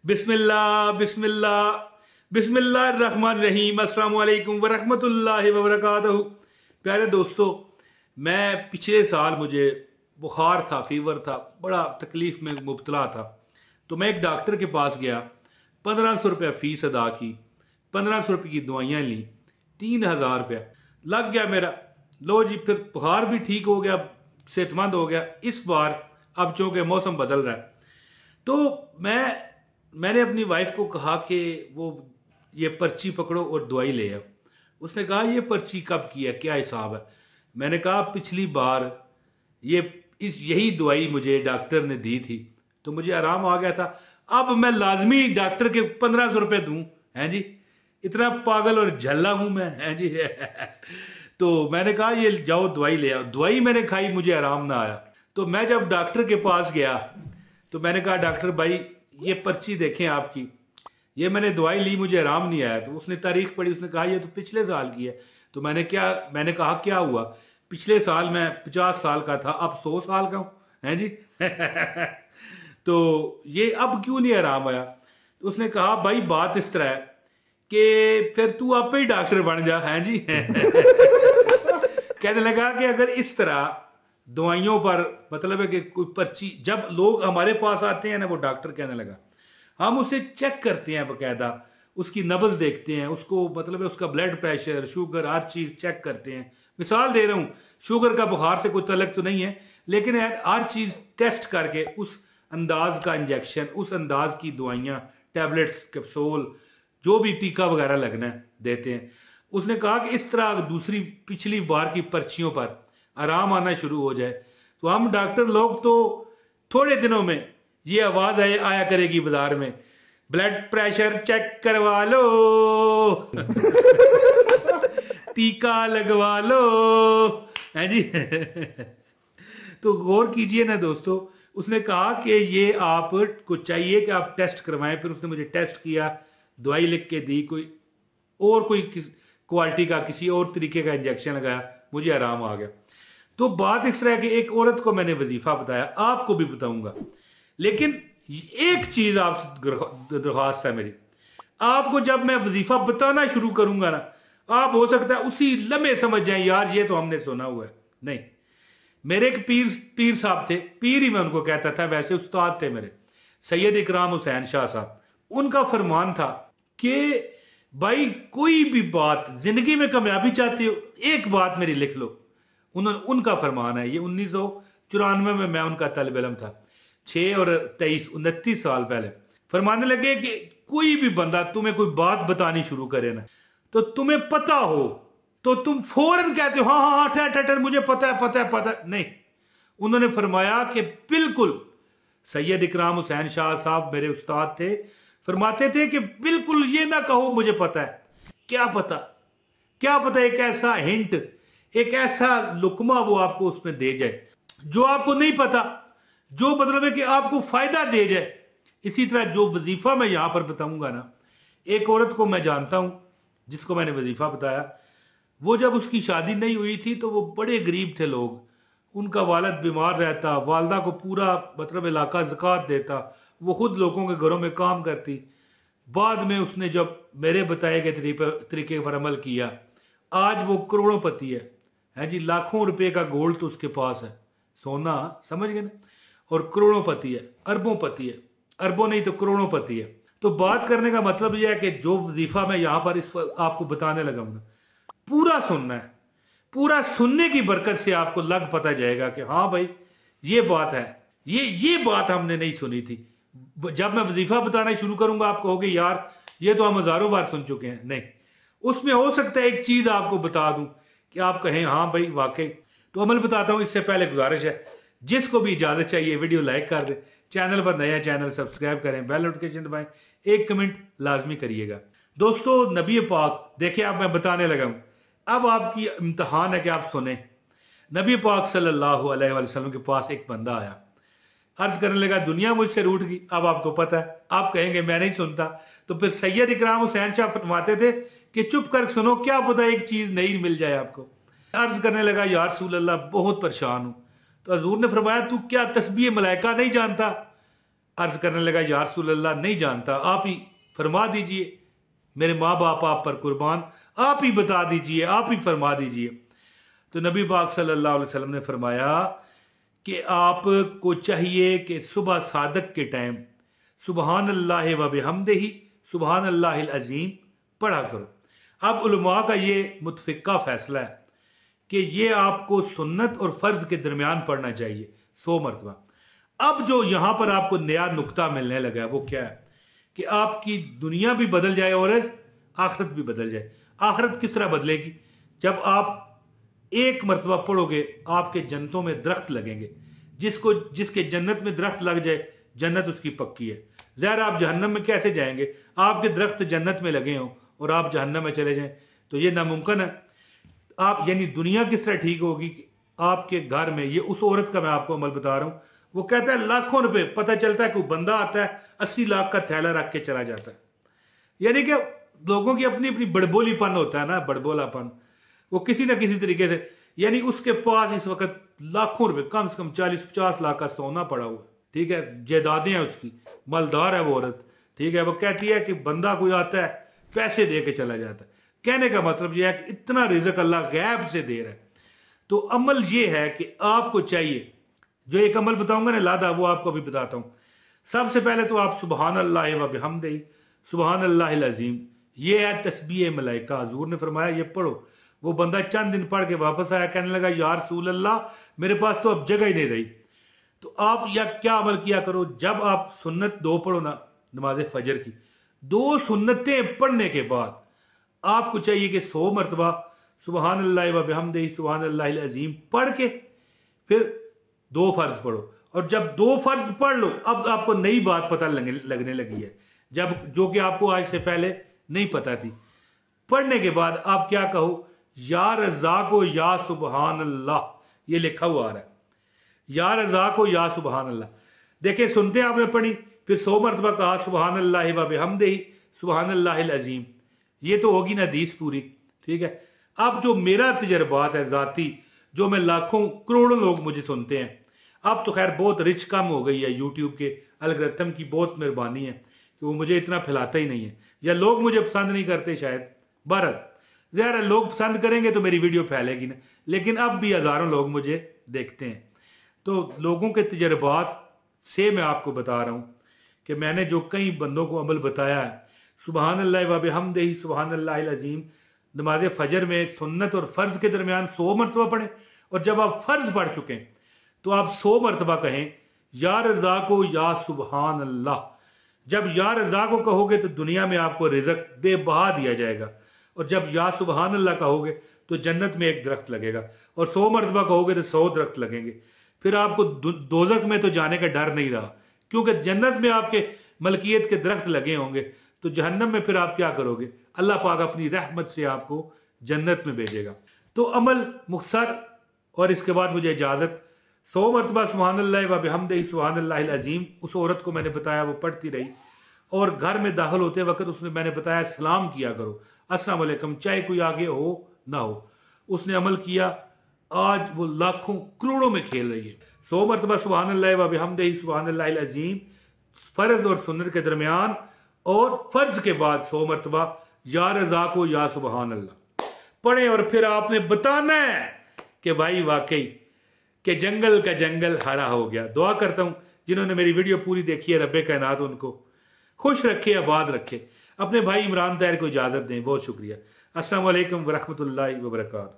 बिस्मिल्लाह बिस्मिल्लाह बिस्मिल्लाहिर्रहमानिर्रहीम। अस्सलाम वालेकुम वरहमतुल्लाहि वबरकातुहू। प्यारे दोस्तों, मैं पिछले साल मुझे बुखार था, फीवर था, बड़ा तकलीफ में मुब्तला था। तो मैं एक डॉक्टर के पास गया, 1500 रुपया फीस अदा की, 1500 रुपये की दवाइयाँ ली, 3000 रुपया लग गया मेरा। लो जी, फिर बुखार भी ठीक हो गया, सेहतमंद हो गया। इस बार अब चूंकि मौसम बदल रहा है तो मैंने अपनी वाइफ को कहा कि वो ये पर्ची पकड़ो और दवाई ले आओ। उसने कहा ये पर्ची कब की है, क्या हिसाब है? मैंने कहा पिछली बार यही दवाई मुझे डॉक्टर ने दी थी तो मुझे आराम आ गया था। अब मैं लाजमी डॉक्टर के 1500 रुपये दूं? हैं जी, इतना पागल और झल्ला हूं मैं? हैं जी तो मैंने कहा ये जाओ दवाई ले आओ। दवाई मैंने खाई, मुझे आराम ना आया। तो मैं जब डॉक्टर के पास गया तो मैंने कहा डॉक्टर भाई ये पर्ची देखें आपकी, ये मैंने दवाई ली, मुझे आराम नहीं आया। तो उसने तारीख पढ़ी, उसने कहा ये तो पिछले साल की है। तो मैंने कहा क्या हुआ? पिछले साल मैं 50 साल का था, अब 100 साल का हूं। हैं जी तो ये अब क्यों नहीं आराम आया? तो उसने कहा भाई बात इस तरह है कि फिर तू आप ही डॉक्टर बन जा। हैं जी कहने लगा कि अगर इस तरह दवाइयों पर मतलब है कि कोई पर्ची, जब लोग हमारे पास आते हैं ना, वो डॉक्टर कहने लगा हम उसे चेक करते हैं, बकायदा उसकी नब्ज देखते हैं, उसको मतलब है उसका ब्लड प्रेशर, शुगर, हर चीज चेक करते हैं। मिसाल दे रहा हूं, शुगर का बुखार से कोई तल्लुक तो नहीं है, लेकिन हर चीज टेस्ट करके उस अंदाज का इंजेक्शन, उस अंदाज की दवाइयां, टैबलेट्स, कैप्सूल, जो भी टीका वगैरह लगना है देते हैं। उसने कहा कि इस तरह पिछली बार की पर्चियों पर आराम आना शुरू हो जाए तो हम डॉक्टर लोग तो थोड़े दिनों में ये आवाज आया करेगी बाजार में, ब्लड प्रेशर चेक करवा लो टीका लगवा लो। है जी तो गौर कीजिए ना दोस्तों, उसने कहा कि ये आपको चाहिए कि आप टेस्ट करवाएं। फिर उसने मुझे टेस्ट किया, दवाई लिख के दी, कोई क्वालिटी का किसी और तरीके का इंजेक्शन लगाया, मुझे आराम आ गया। तो बात इस तरह की, एक औरत को मैंने वजीफा बताया, आपको भी बताऊंगा, लेकिन एक चीज आपसे दरख्वास्त है मेरी, आपको जब मैं वजीफा बताना शुरू करूंगा ना, आप हो सकता है उसी लम्हे समझ जाएं यार ये तो हमने सुना हुआ है। नहीं, मेरे एक पीर साहब थे, पीर ही मैं उनको कहता था, वैसे उस्ताद थे मेरे, सैयद इकराम हुसैन शाह साहब। उनका फरमान था कि भाई कोई भी बात जिंदगी में कामयाबी चाहती हो, एक बात मेरी लिख लो। उनका फरमान है, ये 1994 में मैं उनका तलब इल्म था, 6 और 23 29 साल पहले। फरमाने लगे कि कोई भी बंदा तुम्हें कोई बात बतानी शुरू करे ना, तो तुम्हें पता हो तो तुम फौरन कहते हो हाँ हाँ हाँ ठहर मुझे पता है। नहीं, उन्होंने फरमाया कि बिल्कुल, सैयद इकराम हुसैन शाह साहब मेरे उस्ताद थे, फरमाते थे कि बिल्कुल ये ना कहो मुझे पता है। क्या पता एक ऐसा हिंट, एक ऐसा लुकमा वो आपको उसमें दे जाए जो आपको नहीं पता, जो मतलब है कि आपको फायदा दे जाए। इसी तरह जो वजीफा मैं यहां पर बताऊंगा ना, एक औरत को मैं जानता हूं जिसको मैंने वजीफा बताया, वो जब उसकी शादी नहीं हुई थी तो वो बड़े गरीब थे लोग, उनका वालिद बीमार रहता, वालदा को पूरा मतलब इलाका ज़कात देता, वो खुद लोगों के घरों में काम करती। बाद में उसने जब मेरे बताए गए तरीके पर अमल किया, आज वो करोड़ोंपति है जी, लाखों रुपए का गोल्ड तो उसके पास है, सोना, समझ गए ना, और करोड़ोंपति है, अरबोंपति है, अरबों नहीं तो करोड़ोंपति है। तो बात करने का मतलब यह है कि जो वजीफा मैं यहां पर आपको बताने लगा हूं, पूरा सुनना है। पूरा सुनने की बरकत से आपको लग पता जाएगा कि हाँ भाई ये बात है, ये बात हमने नहीं सुनी थी। जब मैं वजीफा बताना शुरू करूंगा आप कहोगे यार ये तो हम हजारों बार सुन चुके हैं। नहीं, उसमें हो सकता है एक चीज आपको बता दूं कि आप कहें हाँ भाई वाकई। तो अमल बताता हूं, इससे पहले गुजारिश है जिसको भी इजाजत चाहिए वीडियो लाइक कर दे, चैनल पर नया चैनल सब्सक्राइब करें, बेल नोटिफिकेशन दबाएं, एक कमेंट लाजमी करिएगा। दोस्तों नबी पाक, देखिए अब मैं बताने लगा हूं, अब आपकी इम्तिहान है कि आप सुने। नबी पाक सल्लल्लाहु अलैहि वसल्लम के पास एक बंदा आया, अर्ज करने लगा दुनिया मुझसे रूठ गई। अब आपको पता है, आप कहेंगे मैं नहीं सुनता, तो फिर सैयद इकराम हुसैन शाह फरमाते थे कि चुप कर सुनो, क्या पता एक चीज नई मिल जाए आपको। अर्ज करने लगा या रसूल अल्लाह बहुत परेशान हूं। तो हजूर ने फरमाया तू क्या तस्बीह मलाइका नहीं जानता? अर्ज करने लगा या रसूल अल्लाह नहीं जानता, आप ही फरमा दीजिए, मेरे माँ बाप आप पर कुर्बान, आप ही बता दीजिए, आप ही फरमा दीजिए। तो नबी पाक सल्लल्लाहु अलैहि वसल्लम ने फरमाया कि आपको चाहिए कि सुबह सादक के टाइम सुबहान अल्लाह व बिहम्दिही सुबहान अल्लाहिल अजीम पढ़ा करो। अब उलमा का ये मुतफिका फैसला है कि ये आपको सुन्नत और फर्ज के दरमियान पढ़ना चाहिए 100 मरतबा। अब जो यहां पर आपको नया नुक्ता मिलने लगा है वो क्या है कि आपकी दुनिया भी बदल जाए और आखिरत भी बदल जाए। आखिरत किस तरह बदलेगी? जब आप एक मरतबा पढ़ोगे आपके जन्नतों में दरख्त लगेंगे, जिसके जन्नत में दरख्त लग जाए जन्नत उसकी पक्की है। ज़ाहिर आप जहन्नम में कैसे जाएंगे? आपके दरख्त जन्नत में लगे हों और आप जहन्नम में चले जाएं तो ये नामुमकिन है। आप यानी दुनिया किस तरह ठीक होगी कि आपके घर में, ये उस औरत का मैं आपको अमल बता रहा हूं, वो कहता है लाखों रुपए, पता चलता है कोई बंदा आता है 80 लाख का थैला रख के चला जाता है। यानी कि लोगों की अपनी अपनी बड़बोलीपन होता है ना, बड़बोलापन, वो किसी ना किसी तरीके से, यानी उसके पास इस वक्त लाखों रुपए, कम से कम 40-50 लाख का सोना पड़ा हुआ है, ठीक है, जायदादें हैं उसकी, मालदार है वो औरत, ठीक है। वो कहती है कि बंदा कोई आता है पैसे दे के चला जाता है। कहने का मतलब यह है कि इतना रिज़्क अल्लाह गैब से दे रहा है। तो अमल ये है कि आपको चाहिए, जो एक अमल बताऊंगा ना लादा, वो आपको भी बताता हूं। सबसे पहले तो आप सुबहान अल्लाह व बिहम्दिही सुबहान अल्लाहिल अज़ीम, ये है तस्बीह मलाइका, हुजूर ने फरमाया ये पढ़ो। वो बंदा चंद दिन पढ़ के वापस आया, कहने लगा या रसूल अल्लाह मेरे पास तो अब जगह ही नहीं रही। तो आप या क्या अमल किया करो, जब आप सुन्नत 2 पढ़ो ना नमाज फजर की, 2 सुन्नतें पढ़ने के बाद आपको चाहिए कि 100 मरतबा सुबहान अल्लाह व बिहम्दिही सुबहान अल्लाहिल अज़ीम पढ़ के फिर 2 फर्ज पढ़ो। और जब 2 फर्ज पढ़ लो, अब आपको नई बात पता लगने लगी है, जब जो कि आपको आज से पहले नहीं पता थी। पढ़ने के बाद आप क्या कहो, या रज़ाको या सुबहान अल्लाह, ये लिखा हुआ आ रहा है, या रज़ाको या सुबहान अल्लाह। देखिए सुनते आपने पढ़ी, फिर 100 मरतबा कहा सुबहान अल्लाह व बिहम्दिही सुबहान अल्लाहिल अज़ीम, ये तो होगी ना हदीस पूरी, ठीक है। अब जो मेरा तजर्बात है जाती, जो मैं लाखों करोड़ों लोग मुझे सुनते हैं, अब तो खैर बहुत रिच कम हो गई है, यूट्यूब के अलगोरिथम की बहुत मेहरबानी है कि वो मुझे इतना फैलाता ही नहीं है, या लोग मुझे पसंद नहीं करते शायद। भारत ज़ाहिर लोग पसंद करेंगे तो मेरी वीडियो फैलेगी ना, लेकिन अब भी हज़ारों लोग मुझे देखते हैं। तो लोगों के तजर्बात से मैं आपको बता रहा हूँ कि मैंने जो कई बंदों को अमल बताया है, सुबहान अल्लाह व बिहम्दिही सुबहान अल्लाहिल अज़ीम नमाज फजर में सुन्नत और फर्ज के दरमियान 100 मरतबा पढ़ें। और जब आप फर्ज पढ़ चुके हैं तो आप 100 मरतबा कहें या रज़ा को या सुबहान अल्लाह। जब या रज़ा को कहोगे तो दुनिया में आपको रिज़्क बेबहा दिया जाएगा, और जब या सुबहान अल्लाह कहोगे तो जन्नत में एक दरख्त लगेगा, और 100 मरतबा कहोगे तो 100 दरख्त लगेंगे। फिर आपको दोज़ख में तो जाने का डर नहीं रहा, क्योंकि जन्नत में आपके मलकियत के दरख्त लगे होंगे। तो जहन्नम में फिर आप क्या करोगे? अल्लाह पाक अपनी रहमत से आपको जन्नत में भेजेगा। तो अमल मुख्तसर, और इसके बाद मुझे इजाजत। 100 मरतबा सुबहान अल्लाह व बिहम्दिही सुबहान अल्लाहिल अज़ीम उस औरत को मैंने बताया, वो पढ़ती रही, और घर में दाखिल होते वक्त उसने मैंने बताया सलाम किया करो, अस्सलाम वालेकुम, चाहे कोई आगे हो ना हो। उसने अमल किया, आज वो लाखों करोड़ों में खेल रही है। 100 मरतबा सुबहान अल्लाह व बिहम्दिही सुबहान अल्लाहिल अज़ीम फर्ज और सुन्नत के दरमियान, और फर्ज के बाद 100 मरतबा या रज़ा को या सुबहान अल्लाह पढ़े। और फिर आपने बताना है कि भाई वाकई कि जंगल का जंगल हरा हो गया। दुआ करता हूं जिन्होंने मेरी वीडियो पूरी देखी है, रब्बे कायनात उनको खुश रखे, आबाद रखे। अपने भाई इमरान ताहिर को इजाजत दें। बहुत शुक्रिया। अस्सलाम वालेकुम व रहमतुल्लाहि व बरकातहू।